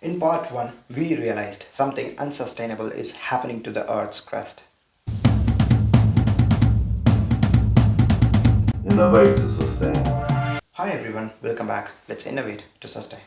In part 1, we realized something unsustainable is happening to the Earth's crust. Innovate to sustain. Hi everyone, welcome back. Let's innovate to sustain.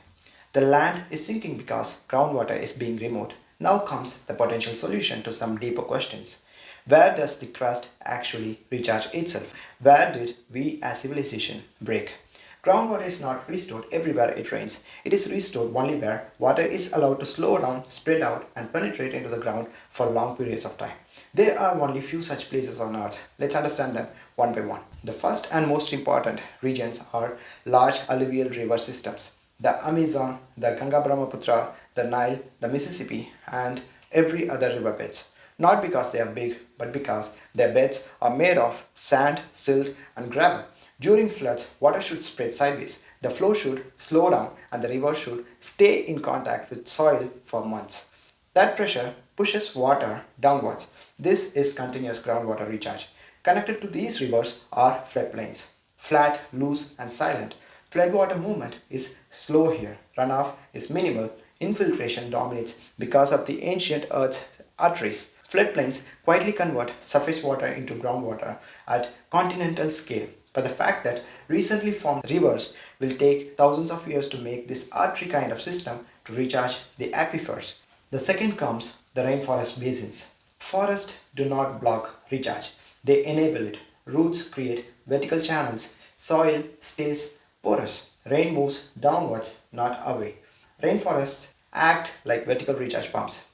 The land is sinking because groundwater is being removed. Now comes the potential solution to some deeper questions. Where does the crust actually recharge itself? Where did we as civilization break? Groundwater is not restored everywhere it rains. It is restored only where water is allowed to slow down, spread out, and penetrate into the ground for long periods of time. There are only few such places on Earth. Let's understand them one by one. The first and most important regions are large alluvial river systems. The Amazon, the Ganga Brahmaputra, the Nile, the Mississippi, and every other river beds. Not because they are big, but because their beds are made of sand, silt, and gravel. During floods, water should spread sideways, the flow should slow down, and the river should stay in contact with soil for months. That pressure pushes water downwards. This is continuous groundwater recharge. Connected to these rivers are floodplains. Flat, loose, and silent. Floodwater movement is slow here. Runoff is minimal. Infiltration dominates because of the ancient Earth's arteries. Floodplains quietly convert surface water into groundwater at continental scale. But the fact that recently formed rivers will take thousands of years to make this artery kind of system to recharge the aquifers. The second comes the rainforest basins. Forests do not block recharge, they enable it. Roots create vertical channels, soil stays porous, rain moves downwards, not away. Rainforests act like vertical recharge pumps.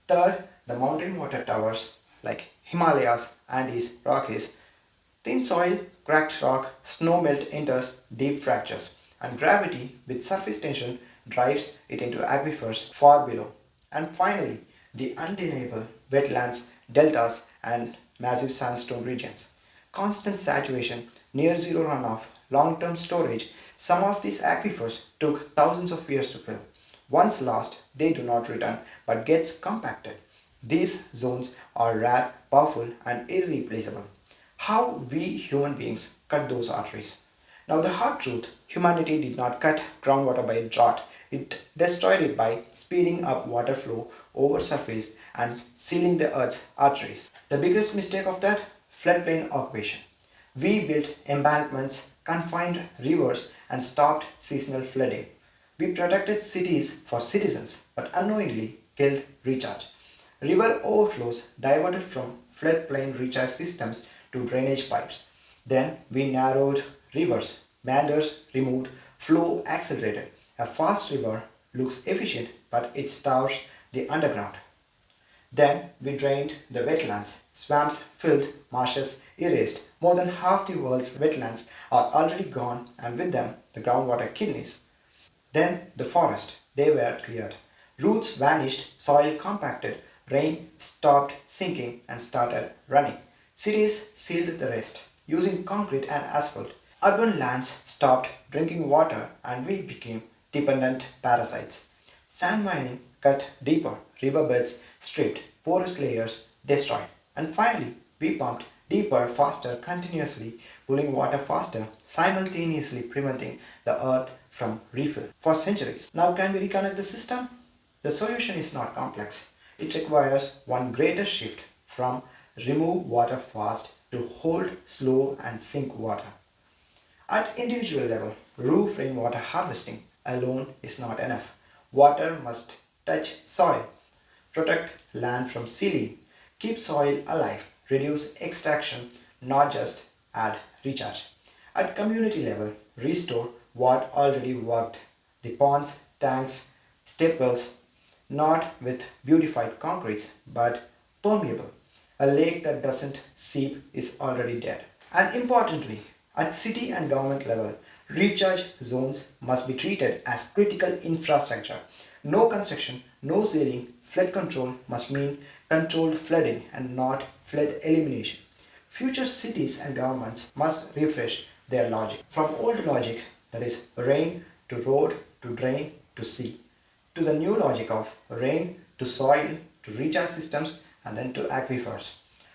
Third, the mountain water towers like Himalayas, Andes, Rockies. Thin soil, cracked rock, snow melt enters deep fractures, and gravity with surface tension drives it into aquifers far below. And finally, the undeniable wetlands, deltas, and massive sandstone regions. Constant saturation, near zero runoff, long term storage, some of these aquifers took thousands of years to fill. Once lost, they do not return but gets compacted. These zones are rare, powerful, and irreplaceable. How we human beings cut those arteries. Now, the hard truth humanity did not cut groundwater by drought, it destroyed it by speeding up water flow over surface and sealing the earth's arteries. The biggest mistake of that floodplain occupation. We built embankments, confined rivers, and stopped seasonal flooding. We protected cities for citizens but unknowingly killed recharge. River overflows diverted from floodplain recharge systems to drainage pipes. Then we narrowed rivers, meanders removed, flow accelerated. A fast river looks efficient but it starves the underground. Then we drained the wetlands, swamps filled, marshes erased. More than half the world's wetlands are already gone and with them the groundwater kidneys. Then the forest, they were cleared. Roots vanished, soil compacted, rain stopped sinking and started running. Cities sealed the rest, using concrete and asphalt. Urban lands stopped drinking water and we became dependent parasites. Sand mining cut deeper, riverbeds stripped, porous layers destroyed. And finally, we pumped deeper, faster, continuously, pulling water faster, simultaneously preventing the earth from refill for centuries. Now, can we reconnect the system? The solution is not complex. It requires one greater shift from remove water fast to hold, slow, and sink water. At individual level, roof rainwater harvesting alone is not enough. Water must touch soil, protect land from sealing, keep soil alive, reduce extraction, not just add recharge. At community level, restore what already worked. The ponds, tanks, step wells, not with beautified concretes but permeable. A lake that doesn't seep is already dead. And importantly, at city and government level, recharge zones must be treated as critical infrastructure. No construction, no sealing, flood control must mean controlled flooding and not flood elimination. Future cities and governments must refresh their logic from old logic, that is rain to road to drain to sea, to the new logic of rain to soil to recharge systems and then to aquifers.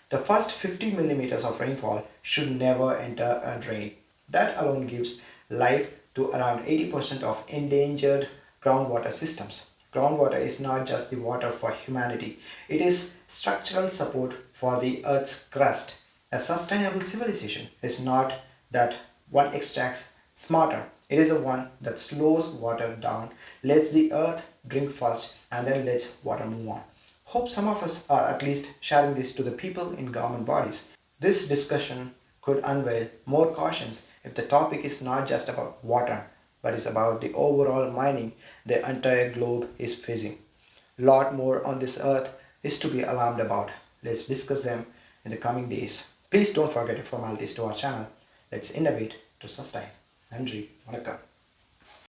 The first 50 millimeters of rainfall should never enter a drain. That alone gives life to around 80% of endangered groundwater systems. Groundwater is not just the water for humanity, it is structural support for the Earth's crust. A sustainable civilization is not that one extracts smarter, it is the one that slows water down, lets the earth drink first, and then lets water move on. Hope some of us are at least sharing this to the people in government bodies. This discussion could unveil more cautions if the topic is not just about water, but is about the overall mining the entire globe is facing. Lot more on this earth is to be alarmed about. Let's discuss them in the coming days. Please don't forget your formalities to our channel. Let's innovate to sustain. Nandri, vanakkam.